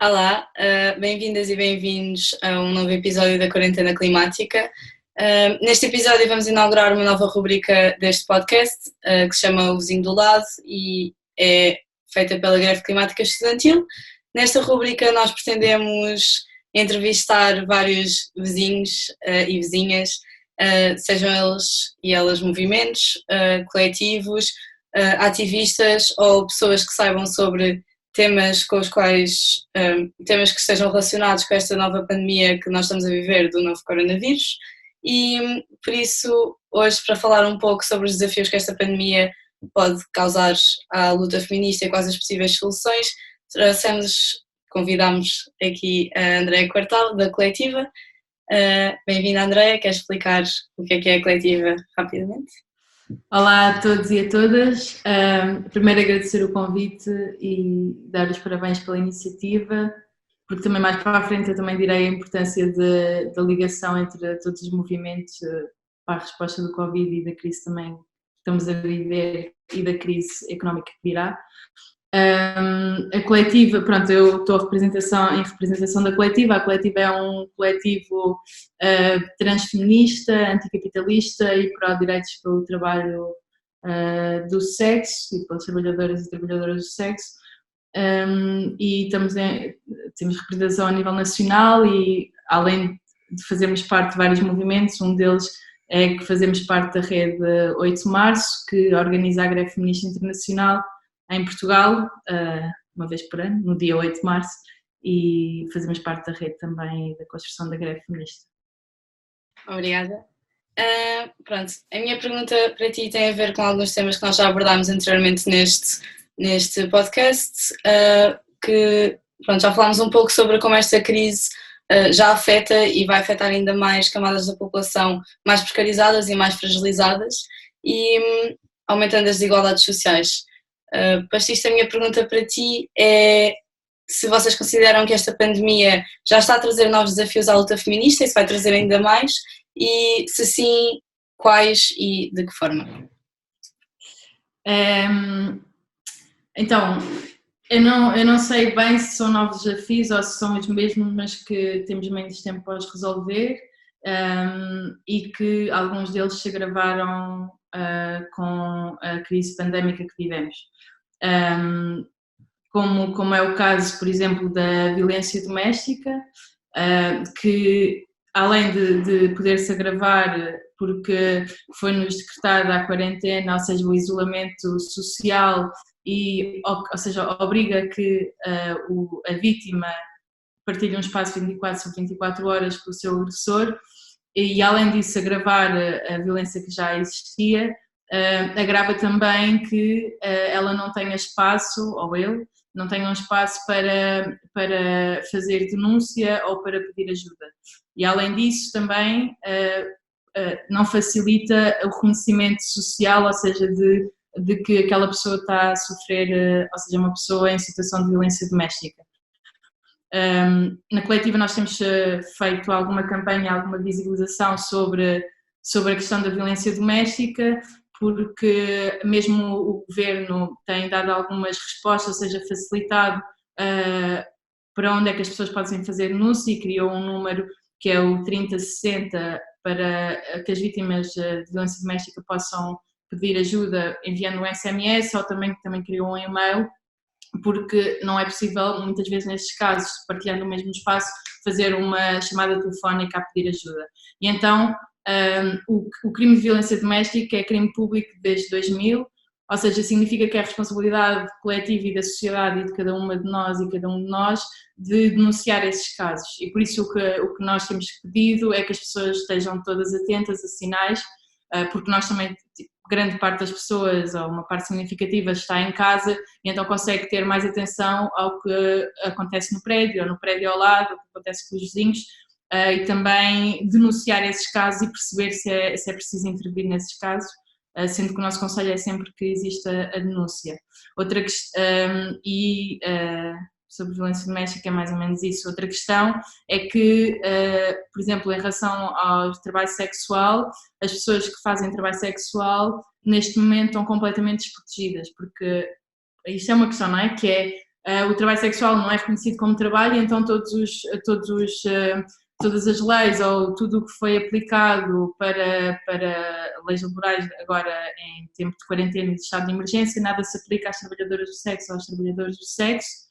Olá, bem-vindas e bem-vindos a um novo episódio da Quarentena Climática. Neste episódio vamos inaugurar uma nova rubrica deste podcast, que se chama O Vizinho do Lado e é feita pela Greve Climática Estudantil. Nesta rubrica nós pretendemos entrevistar vários vizinhos e vizinhas, sejam eles e elas movimentos, coletivos, ativistas ou pessoas que saibam sobre temas com os quais, temas que estejam relacionados com esta nova pandemia que nós estamos a viver do novo coronavírus. E por isso, hoje, para falar um pouco sobre os desafios que esta pandemia pode causar à luta feminista e quais as possíveis soluções, convidámos aqui a Andreia Quartal, da Coletiva. Bem-vinda, Andreia, queres explicar o que é a Coletiva rapidamente? Olá a todos e a todas. Primeiro agradecer o convite e dar os parabéns pela iniciativa, porque também mais para a frente eu também direi a importância da ligação entre todos os movimentos para a resposta do Covid e da crise também que estamos a viver e da crise económica que virá. A Coletiva, pronto, eu estou em representação da Coletiva. A Coletiva é um coletivo transfeminista, anticapitalista e pró-direitos pelo trabalho do sexo e pelas trabalhadoras e trabalhadoras do sexo. E temos representação a nível nacional e, além de fazermos parte de vários movimentos, um deles é que fazemos parte da rede 8 de Março, que organiza a Greve Feminista Internacional em Portugal, uma vez por ano, no dia 8 de Março, e fazemos parte da rede também da construção da greve feminista. Obrigada. Pronto, a minha pergunta para ti tem a ver com alguns temas que nós já abordámos anteriormente neste podcast, que pronto, já falámos um pouco sobre como esta crise já afeta e vai afetar ainda mais camadas da população mais precarizadas e mais fragilizadas e aumentando as desigualdades sociais. Pastista, a minha pergunta para ti é se vocês consideram que esta pandemia já está a trazer novos desafios à luta feminista e se vai trazer ainda mais, e se sim, quais e de que forma? Então, eu não sei bem se são novos desafios ou se são os mesmos, mas que temos menos tempo para os resolver e que alguns deles se agravaram com a crise pandémica que vivemos. Como é o caso, por exemplo, da violência doméstica, que além de poder-se agravar porque foi-nos decretada a quarentena, ou seja, o isolamento social, ou seja, obriga que a vítima partilhe um espaço 24 sobre 24 horas com o seu agressor, e além disso agravar a violência que já existia, agrava também que ela não tenha espaço, ou ele, não tenha um espaço para fazer denúncia ou para pedir ajuda. E além disso também não facilita o reconhecimento social, ou seja, de que aquela pessoa está a sofrer, ou seja, uma pessoa em situação de violência doméstica. Na Coletiva nós temos feito alguma campanha, alguma visibilização sobre a questão da violência doméstica, porque mesmo o Governo tem dado algumas respostas, ou seja, facilitado para onde é que as pessoas podem fazer denúncia e criou um número que é o 3060 para que as vítimas de violência doméstica possam pedir ajuda enviando um SMS ou também criou um e-mail, porque não é possível, muitas vezes nestes casos, partilhando o mesmo espaço, fazer uma chamada telefónica a pedir ajuda. E então o crime de violência doméstica é crime público desde 2000, ou seja, significa que é a responsabilidade coletiva e da sociedade e de cada uma de nós e cada um de nós de denunciar esses casos. E por isso o que nós temos pedido é que as pessoas estejam todas atentas a sinais, porque nós também, grande parte das pessoas, ou uma parte significativa, está em casa e então consegue ter mais atenção ao que acontece no prédio, ou no prédio ao lado, o que acontece com os vizinhos, e também denunciar esses casos e perceber se é preciso intervir nesses casos, sendo que o nosso conselho é sempre que exista a denúncia. Outra questão, sobre violência doméstica é mais ou menos isso. Outra questão é que, por exemplo, em relação ao trabalho sexual, as pessoas que fazem trabalho sexual neste momento estão completamente desprotegidas, porque isto é uma questão, não é? Que é o trabalho sexual não é reconhecido como trabalho, então todas as leis ou tudo o que foi aplicado para leis laborais agora em tempo de quarentena e de estado de emergência, nada se aplica às trabalhadoras do sexo ou aos trabalhadores do sexo,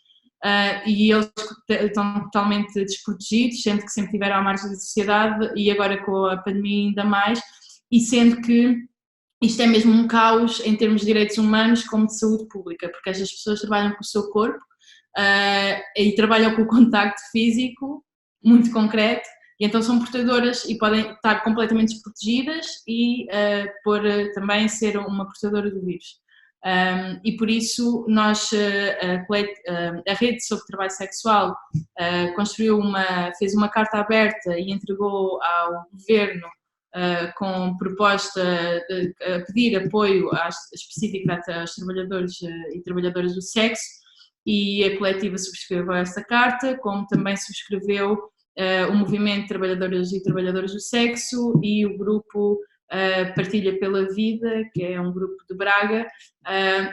e eles estão totalmente desprotegidos, sendo que sempre tiveram à margem da sociedade e agora com a pandemia ainda mais, e sendo que isto é mesmo um caos em termos de direitos humanos como de saúde pública, porque estas pessoas trabalham com o seu corpo e trabalham com o contacto físico muito concreto, e então são portadoras e podem estar completamente desprotegidas e também ser uma portadora do vírus. E por isso nós, a Rede sobre Trabalho Sexual fez uma carta aberta e entregou ao Governo com proposta a pedir apoio específico aos trabalhadores e trabalhadoras do sexo, e a coletiva subscreveu essa carta, como também subscreveu o Movimento de Trabalhadoras e Trabalhadores do Sexo e o grupo Partilha pela Vida, que é um grupo de Braga,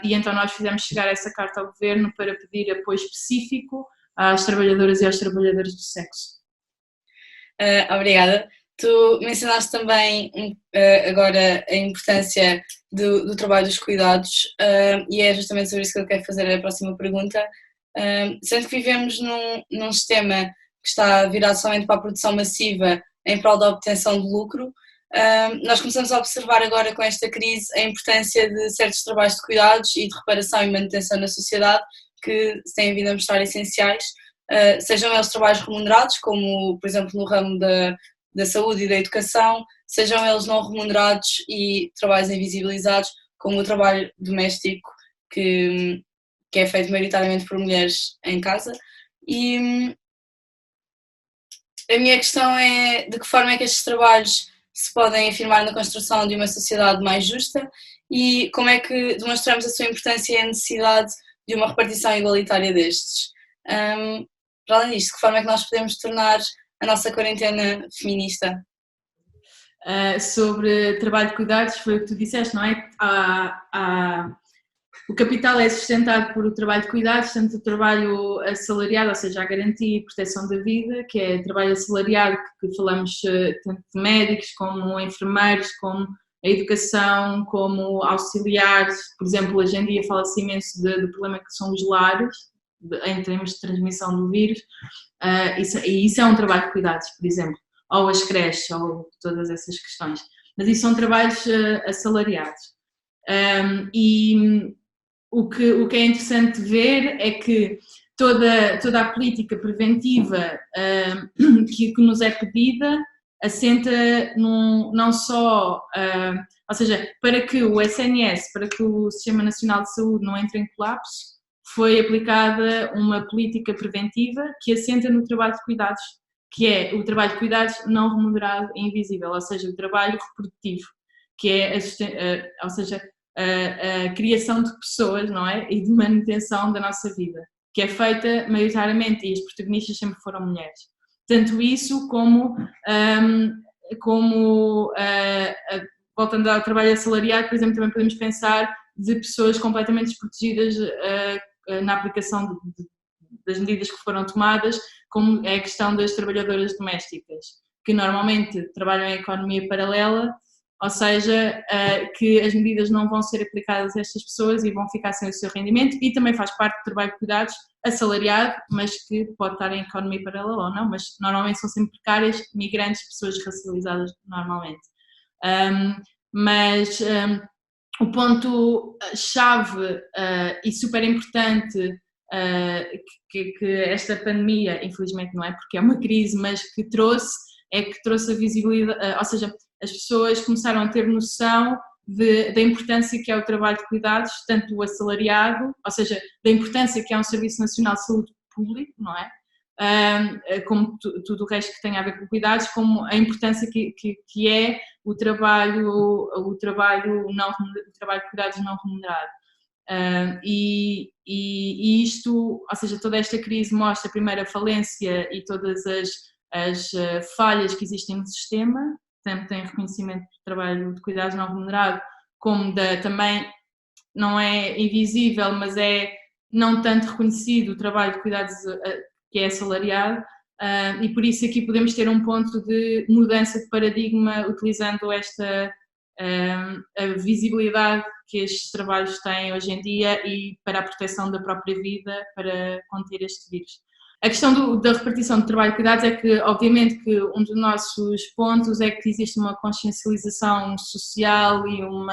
e então nós fizemos chegar essa carta ao Governo para pedir apoio específico às trabalhadoras e aos trabalhadores do sexo. Obrigada. Tu mencionaste também agora a importância do trabalho dos cuidados, e é justamente sobre isso que eu quero fazer a próxima pergunta. Sendo que vivemos num sistema que está virado somente para a produção massiva em prol da obtenção de lucro, nós começamos a observar agora com esta crise a importância de certos trabalhos de cuidados e de reparação e manutenção na sociedade que se têm vindo a mostrar essenciais, sejam eles trabalhos remunerados, como por exemplo no ramo da saúde e da educação, sejam eles não remunerados e trabalhos invisibilizados, como o trabalho doméstico que é feito maioritariamente por mulheres em casa. E a minha questão é de que forma é que estes trabalhos se podem afirmar na construção de uma sociedade mais justa e como é que demonstramos a sua importância e a necessidade de uma repartição igualitária destes. Para além disto, de que forma é que nós podemos tornar a nossa quarentena feminista? Sobre trabalho de cuidados, foi o que tu disseste, não é? O capital é sustentado por o trabalho de cuidados, tanto o trabalho assalariado, ou seja, a garantia e proteção da vida, que é trabalho assalariado, que falamos tanto de médicos como enfermeiros, como a educação, como auxiliares. Por exemplo, hoje em dia fala-se imenso do problema que são os lares, em termos de transmissão do vírus, e isso é um trabalho de cuidados, por exemplo, ou as creches, ou todas essas questões. Mas isso são trabalhos assalariados. E o que é interessante ver é que toda a política preventiva que nos é pedida assenta não só, ou seja, para que o SNS, para que o Sistema Nacional de Saúde não entre em colapso, foi aplicada uma política preventiva que assenta no trabalho de cuidados, que é o trabalho de cuidados não remunerado e invisível, ou seja, o trabalho reprodutivo, que é ou seja, a criação de pessoas, não é? E de manutenção da nossa vida, que é feita maioritariamente, e as protagonistas sempre foram mulheres. Tanto isso como voltando ao trabalho assalariado, por exemplo, também podemos pensar de pessoas completamente desprotegidas na aplicação das medidas que foram tomadas, como é a questão das trabalhadoras domésticas, que normalmente trabalham em economia paralela, ou seja, que as medidas não vão ser aplicadas a estas pessoas e vão ficar sem o seu rendimento, e também faz parte do trabalho de cuidados assalariado, mas que pode estar em economia paralela ou não, mas normalmente são sempre precárias, migrantes, pessoas racializadas normalmente. O ponto-chave e super importante que esta pandemia, infelizmente não é porque é uma crise, mas que trouxe a visibilidade, ou seja, as pessoas começaram a ter noção da importância que é o trabalho de cuidados, tanto o assalariado, ou seja, da importância que é um Serviço Nacional de Saúde Público, não é? Como tudo o resto que tem a ver com cuidados, como a importância que é o trabalho de cuidados não remunerado. E isto, ou seja, toda esta crise mostra primeiro a falência e todas as falhas que existem no sistema, tanto em reconhecimento do trabalho de cuidados não remunerado, como também não é invisível, mas não tanto reconhecido o trabalho de cuidados que é assalariado, e por isso aqui podemos ter um ponto de mudança de paradigma utilizando esta a visibilidade que estes trabalhos têm hoje em dia e para a proteção da própria vida, para conter este vírus. A questão da repartição de trabalho de cuidados é que, obviamente, que um dos nossos pontos é que existe uma consciencialização social e um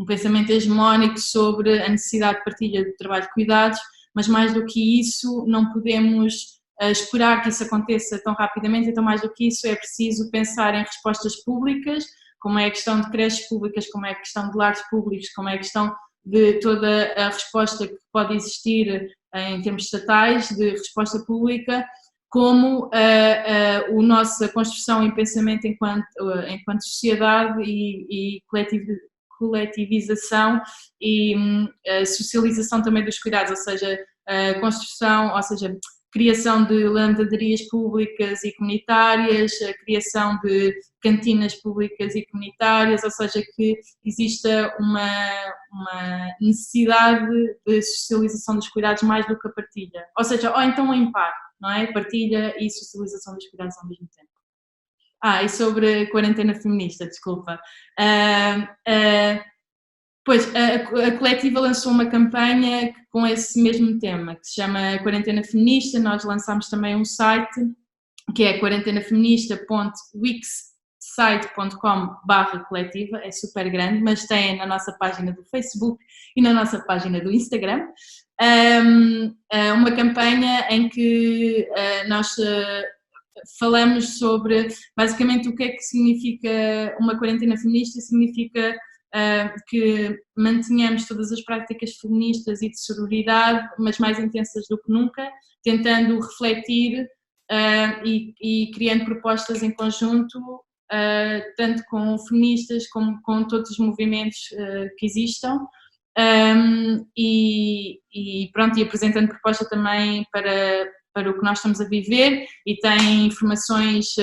pensamento hegemónico sobre a necessidade de partilha do trabalho de cuidados, mas mais do que isso não podemos esperar que isso aconteça tão rapidamente, então mais do que isso é preciso pensar em respostas públicas, como é a questão de creches públicas, como é a questão de lares públicos, como é a questão de toda a resposta que pode existir em termos estatais, de resposta pública, como a nossa construção e pensamento enquanto sociedade e coletivização e a socialização também dos cuidados, ou seja, a construção, ou seja, criação de lavanderias públicas e comunitárias, a criação de cantinas públicas e comunitárias, ou seja, que exista uma necessidade de socialização dos cuidados mais do que a partilha. Ou seja, ou então em par, não é? Partilha e socialização dos cuidados ao mesmo tempo. E sobre a quarentena feminista, desculpa. Pois, a coletiva lançou uma campanha com esse mesmo tema, que se chama Quarentena Feminista. Nós lançámos também um site, que é quarentenafeminista.wixsite.com/coletiva, é super grande, mas tem na nossa página do Facebook e na nossa página do Instagram, uma campanha em que nós falamos sobre, basicamente, o que é que significa uma quarentena feminista. Significa que mantenhamos todas as práticas feministas e de sororidade, mas mais intensas do que nunca, tentando refletir e criando propostas em conjunto, tanto com feministas como com todos os movimentos que existam, e apresentando proposta também para o que nós estamos a viver, e tem informações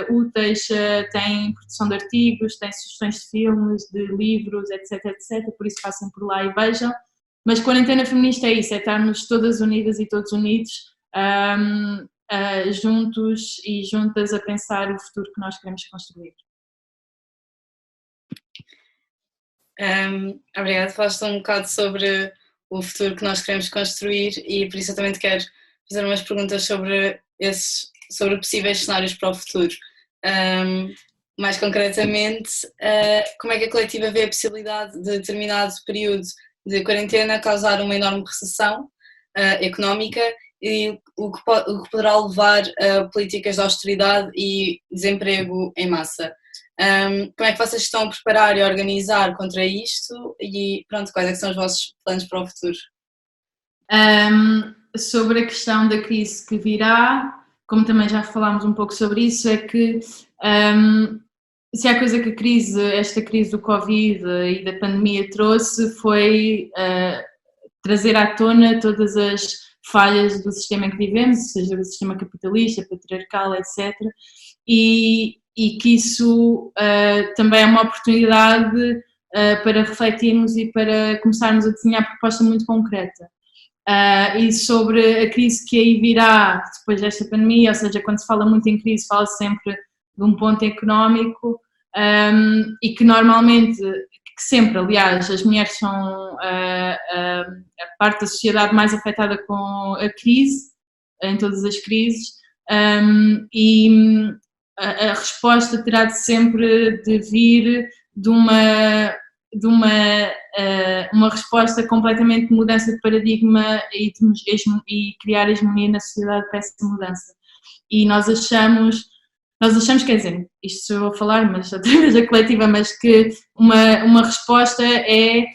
úteis, tem produção de artigos, tem sugestões de filmes, de livros, etc, por isso passem por lá e vejam. Mas quarentena feminista é isso, é estarmos todas unidas e todos unidos, juntos e juntas a pensar o futuro que nós queremos construir. Obrigada, falaste um bocado sobre o futuro que nós queremos construir e por isso eu também te quero fazer umas perguntas sobre possíveis cenários para o futuro. Mais concretamente, como é que a coletiva vê a possibilidade de determinado período de quarentena causar uma enorme recessão económica e o que poderá levar a políticas de austeridade e desemprego em massa? Como é que vocês estão a preparar e a organizar contra isto e quais é que são os vossos planos para o futuro? Sobre a questão da crise que virá, como também já falámos um pouco sobre isso, é que se há coisa que esta crise do Covid e da pandemia trouxe foi trazer à tona todas as falhas do sistema em que vivemos, seja do sistema capitalista, patriarcal, etc. E que isso também é uma oportunidade para refletirmos e para começarmos a desenhar proposta muito concreta. E sobre a crise que aí virá depois desta pandemia, ou seja, quando se fala muito em crise, fala-se sempre de um ponto económico, e que normalmente, aliás, as mulheres são a parte da sociedade mais afetada com a crise, em todas as crises, e a resposta terá de sempre de vir de uma resposta completamente de mudança de paradigma e criar hegemonia na sociedade para essa mudança. E nós achamos, quer dizer, isto eu vou falar, mas através da coletiva, mas que uma resposta é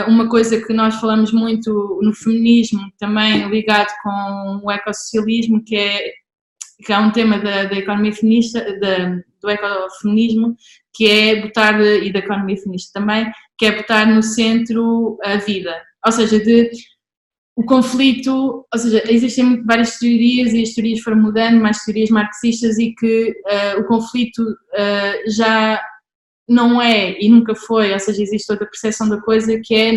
uma coisa que nós falamos muito no feminismo, também ligado com o ecossocialismo, que é um tema da economia feminista, do ecofeminismo, que é botar, e da economia feminista também, que é botar no centro a vida. Ou seja, o conflito, ou seja, existem várias teorias e as teorias foram mudando, mais teorias marxistas, e que o conflito já não é e nunca foi, ou seja, existe outra percepção da coisa que é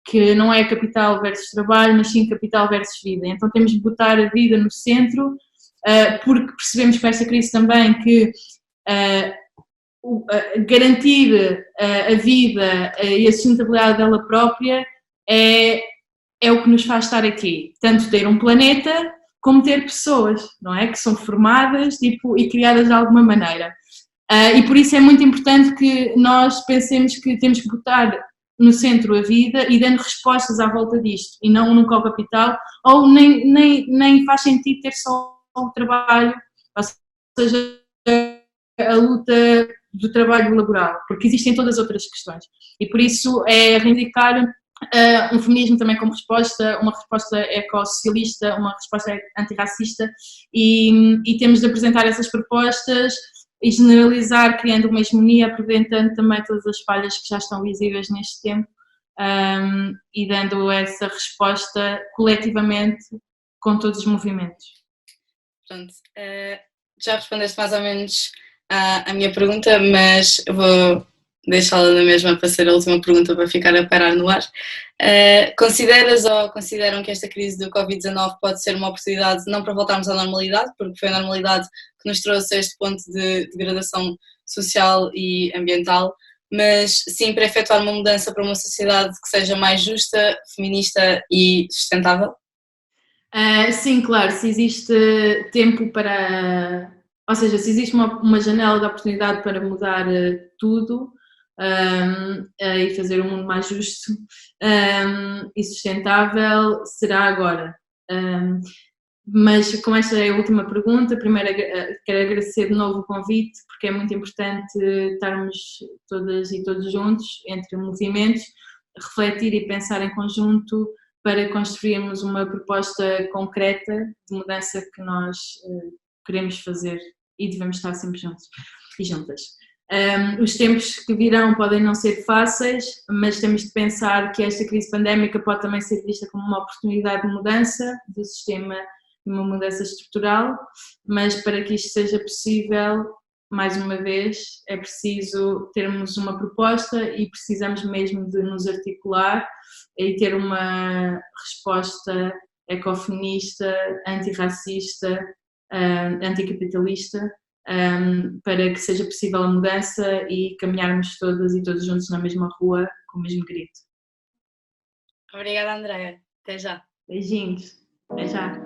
que não é capital versus trabalho, mas sim capital versus vida. Então temos de botar a vida no centro, porque percebemos com esta crise também que garantir a vida e a sustentabilidade dela própria é o que nos faz estar aqui. Tanto ter um planeta como ter pessoas, não é? Que são formadas e criadas de alguma maneira. E por isso é muito importante que nós pensemos que temos que botar no centro a vida e dando respostas à volta disto, e não nunca ao capital, ou nem faz sentido ter só o trabalho, ou seja, a luta do trabalho laboral, porque existem todas as outras questões. E por isso é reivindicar um feminismo também como resposta, uma resposta ecossocialista, uma resposta antirracista, e temos de apresentar essas propostas e generalizar, criando uma hegemonia, aproveitando também todas as falhas que já estão visíveis neste tempo, e dando essa resposta coletivamente com todos os movimentos. Pronto, já respondeste mais ou menos à minha pergunta, mas eu vou deixá-la na mesma para ser a última pergunta para ficar a parar no ar. Consideras ou consideram que esta crise do Covid-19 pode ser uma oportunidade não para voltarmos à normalidade, porque foi a normalidade que nos trouxe a este ponto de degradação social e ambiental, mas sim para efetuar uma mudança para uma sociedade que seja mais justa, feminista e sustentável? Sim, claro, se existe tempo para... Ou seja, se existe uma janela de oportunidade para mudar tudo, e fazer um mundo mais justo e sustentável, será agora. Mas como esta é a última pergunta, primeiro quero agradecer de novo o convite, porque é muito importante estarmos todas e todos juntos, entre movimentos, refletir e pensar em conjunto para construirmos uma proposta concreta de mudança que nós queremos fazer e devemos estar sempre juntos e juntas. Os tempos que virão podem não ser fáceis, mas temos de pensar que esta crise pandémica pode também ser vista como uma oportunidade de mudança do sistema, uma mudança estrutural, mas para que isto seja possível, mais uma vez, é preciso termos uma proposta e precisamos mesmo de nos articular e ter uma resposta ecofeminista, antirracista, anticapitalista, para que seja possível a mudança e caminharmos todas e todos juntos na mesma rua com o mesmo grito. Obrigada, Andreia. Até já. Beijinhos. Até já.